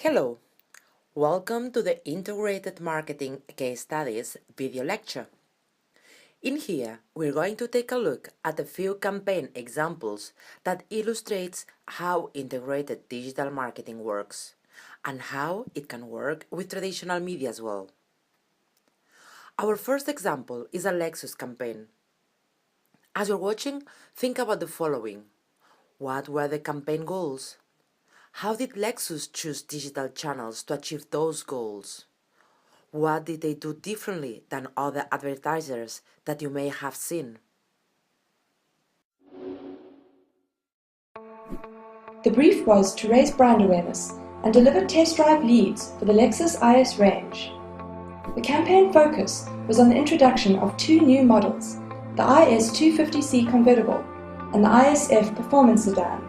Hello, welcome to the Integrated Marketing Case Studies video lecture. In here, we're going to take a look at a few campaign examples that illustrates how integrated digital marketing works and how it can work with traditional media as well. Our first example is a Lexus campaign. As you're watching, think about the following. What were the campaign goals? How did Lexus choose digital channels to achieve those goals? What did they do differently than other advertisers that you may have seen? The brief was to raise brand awareness and deliver test drive leads for the Lexus IS range. The campaign focus was on the introduction of two new models, the IS 250C convertible and the ISF performance sedan.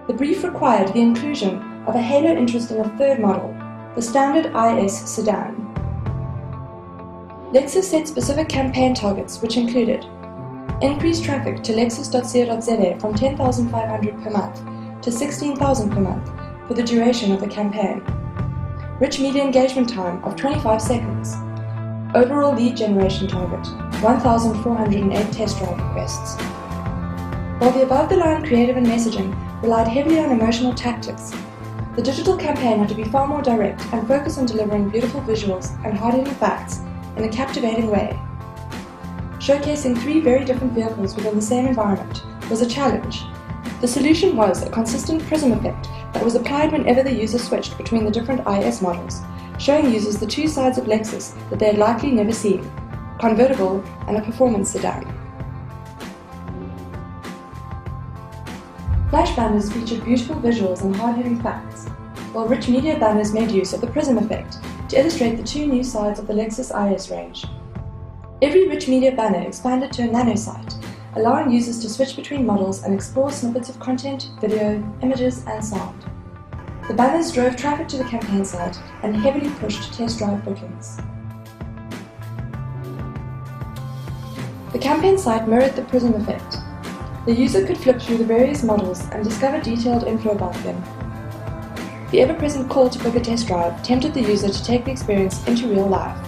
The brief required the inclusion of a halo interest in a third model, the standard IS sedan. Lexus set specific campaign targets which included increased traffic to lexus.co.za from 10,500 per month to 16,000 per month for the duration of the campaign. Rich media engagement time of 25 seconds. Overall lead generation target, 1,408 test drive requests. While the above-the-line creative and messaging relied heavily on emotional tactics, the digital campaign had to be far more direct and focus on delivering beautiful visuals and hard-hitting facts in a captivating way. Showcasing three very different vehicles within the same environment was a challenge. The solution was a consistent prism effect that was applied whenever the user switched between the different IS models, showing users the two sides of Lexus that they had likely never seen, convertible and a performance sedan. Flash banners featured beautiful visuals and hard-hitting facts, while rich media banners made use of the prism effect to illustrate the two new sides of the Lexus IS range. Every rich media banner expanded to a nano site, allowing users to switch between models and explore snippets of content, video, images, and sound. The banners drove traffic to the campaign site and heavily pushed test drive bookings. The campaign site mirrored the prism effect. The user could flip through the various models and discover detailed info about them. The ever-present call to book a test drive tempted the user to take the experience into real life.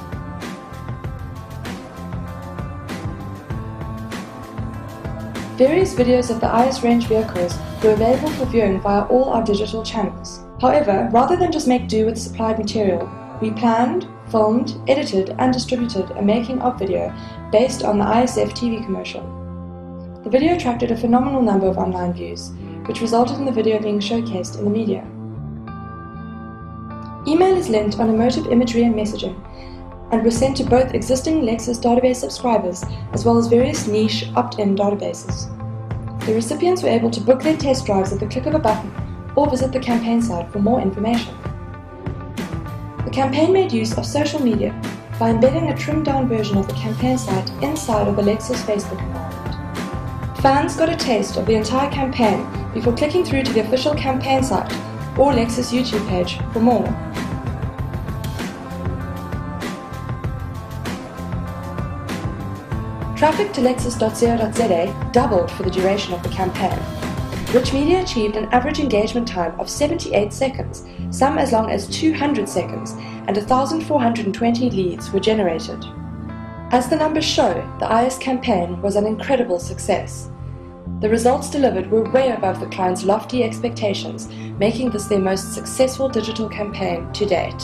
Various videos of the IS range vehicles were available for viewing via all our digital channels. However, rather than just make do with supplied material, we planned, filmed, edited, and distributed a making-of video based on the ISF TV commercial. The video attracted a phenomenal number of online views, which resulted in the video being showcased in the media. Email is lent on emotive imagery and messaging, and was sent to both existing Lexus database subscribers as well as various niche opt-in databases. The recipients were able to book their test drives at the click of a button or visit the campaign site for more information. The campaign made use of social media by embedding a trimmed-down version of the campaign site inside of the Lexus Facebook environment. Fans got a taste of the entire campaign before clicking through to the official campaign site or Lexus YouTube page for more. Traffic to lexus.co.za doubled for the duration of the campaign. Rich Media achieved an average engagement time of 78 seconds, some as long as 200 seconds, and 1,420 leads were generated. As the numbers show, the IS campaign was an incredible success. The results delivered were way above the client's lofty expectations, making this their most successful digital campaign to date.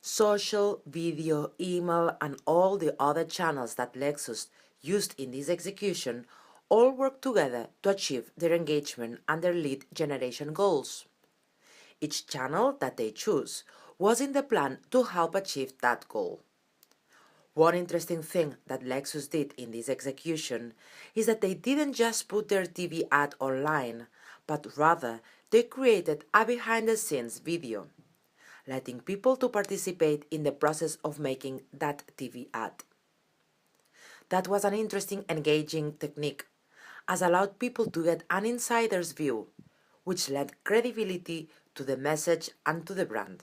Social, video, email, and all the other channels that Lexus used in this execution all work together to achieve their engagement and their lead generation goals. Each channel that they choose was in the plan to help achieve that goal. One interesting thing that Lexus did in this execution is that they didn't just put their TV ad online, but rather they created a behind-the-scenes video, letting people to participate in the process of making that TV ad. That was an interesting, engaging technique, as allowed people to get an insider's view, which lent credibility to the message and to the brand.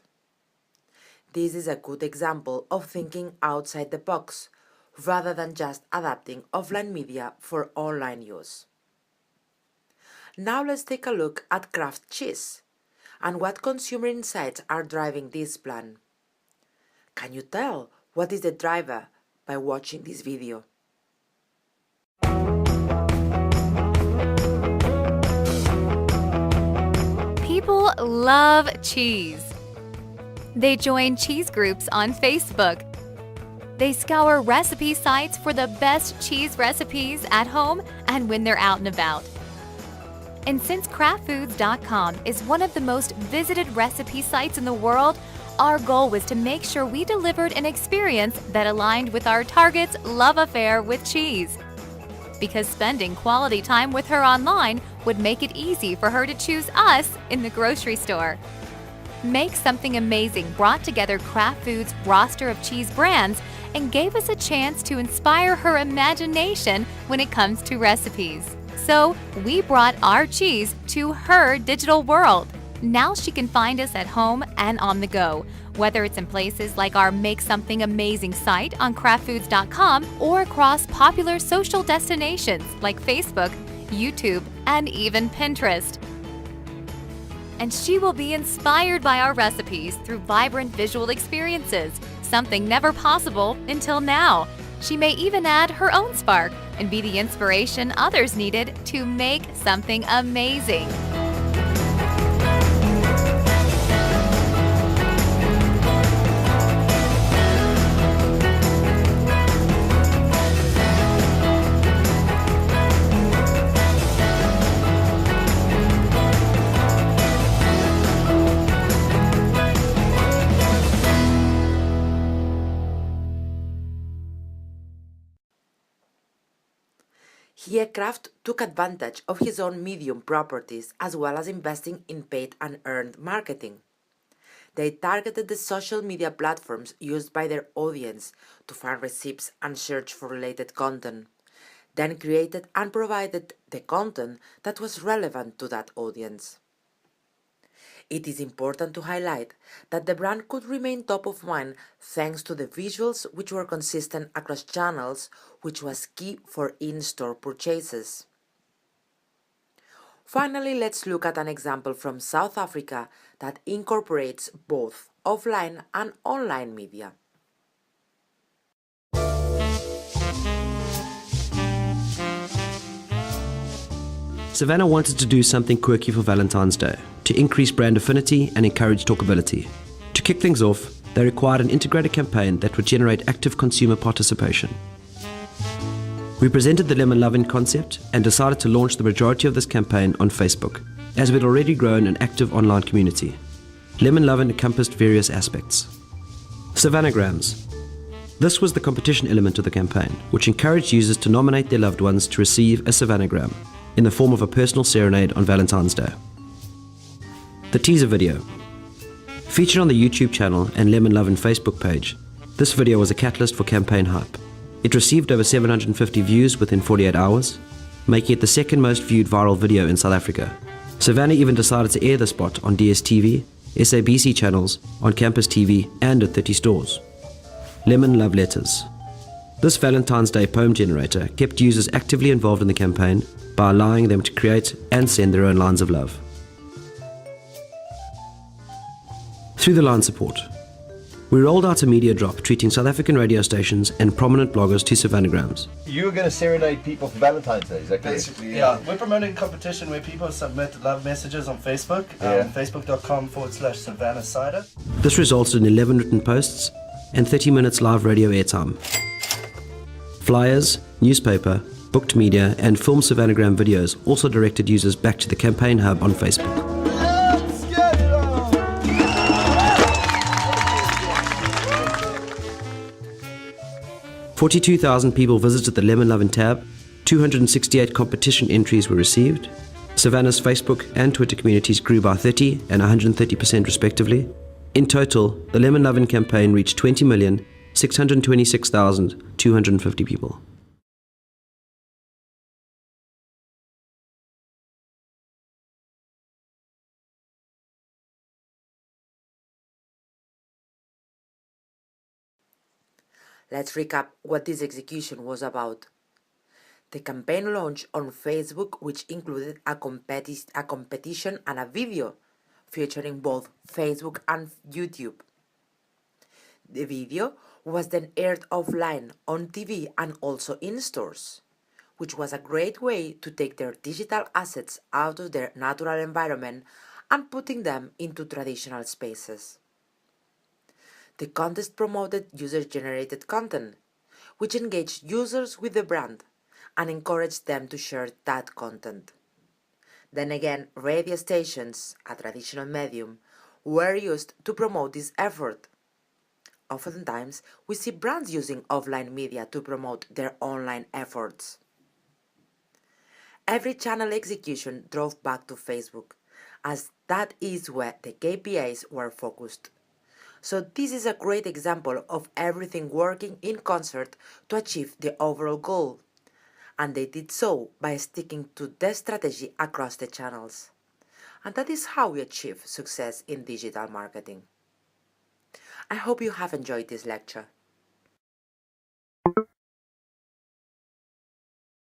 This is a good example of thinking outside the box, rather than just adapting offline media for online use. Now let's take a look at Kraft cheese and what consumer insights are driving this plan. Can you tell what is the driver by watching this video? People love cheese. They join cheese groups on Facebook. They scour recipe sites for the best cheese recipes at home and when they're out and about. And since craftfoods.com is one of the most visited recipe sites in the world, our goal was to make sure we delivered an experience that aligned with our target's love affair with cheese. Because spending quality time with her online would make it easy for her to choose us in the grocery store. Make Something Amazing brought together Kraft Foods' roster of cheese brands and gave us a chance to inspire her imagination when it comes to recipes. So we brought our cheese to her digital world. Now she can find us at home and on the go, whether it's in places like our Make Something Amazing site on craftfoods.com or across popular social destinations like Facebook, YouTube, and even Pinterest. And she will be inspired by our recipes through vibrant visual experiences, something never possible until now. She may even add her own spark and be the inspiration others needed to make something amazing. Here Kraft took advantage of his own medium properties as well as investing in paid and earned marketing. They targeted the social media platforms used by their audience to find recipes and search for related content, then created and provided the content that was relevant to that audience. It is important to highlight that the brand could remain top of mind thanks to the visuals which were consistent across channels, which was key for in-store purchases. Finally, let's look at an example from South Africa that incorporates both offline and online media. Savannah wanted to do something quirky for Valentine's Day to increase brand affinity and encourage talkability. To kick things off, they required an integrated campaign that would generate active consumer participation. We presented the Lemon Lovin' concept and decided to launch the majority of this campaign on Facebook, as we'd already grown an active online community. Lemon Lovin' encompassed various aspects. Savannahgrams. This was the competition element of the campaign, which encouraged users to nominate their loved ones to receive a Savannahgram in the form of a personal serenade on Valentine's Day. The teaser video. Featured on the YouTube channel and Lemon Lovin' Facebook page, this video was a catalyst for campaign hype. It received over 750 views within 48 hours, making it the second most viewed viral video in South Africa. Savannah even decided to air the spot on DSTV, SABC channels, on Campus TV, and at 30 stores. Lemon Love Letters. This Valentine's Day poem generator kept users actively involved in the campaign by allowing them to create and send their own lines of love. Through the line support, we rolled out a media drop treating South African radio stations and prominent bloggers to Savannahgrams. You were going to serenade people for Valentine's Day, is that correct? Basically, yeah. We're promoting a competition where people submit love messages on Facebook, facebook.com/Savannah Cider. This resulted in 11 written posts and 30 minutes live radio airtime. Flyers, newspaper, booked media, and film Savannahgram videos also directed users back to the campaign hub on Facebook. Let's get it on! 42,000 people visited the Lemon Lovin' tab, 268 competition entries were received. Savannah's Facebook and Twitter communities grew by 30 and 130% respectively. In total, the Lemon Lovin' campaign reached 20,626,250 people. Let's recap what this execution was about. The campaign launched on Facebook, which included a competition and a video featuring both Facebook and YouTube. The video was then aired offline on TV and also in stores, which was a great way to take their digital assets out of their natural environment and putting them into traditional spaces. The contest promoted user-generated content, which engaged users with the brand and encouraged them to share that content. Then again, radio stations, a traditional medium, were used to promote this effort. Oftentimes, we see brands using offline media to promote their online efforts. Every channel execution drove back to Facebook, as that is where the KPIs were focused. So this is a great example of everything working in concert to achieve the overall goal. And they did so by sticking to the strategy across the channels. And that is how we achieve success in digital marketing. I hope you have enjoyed this lecture.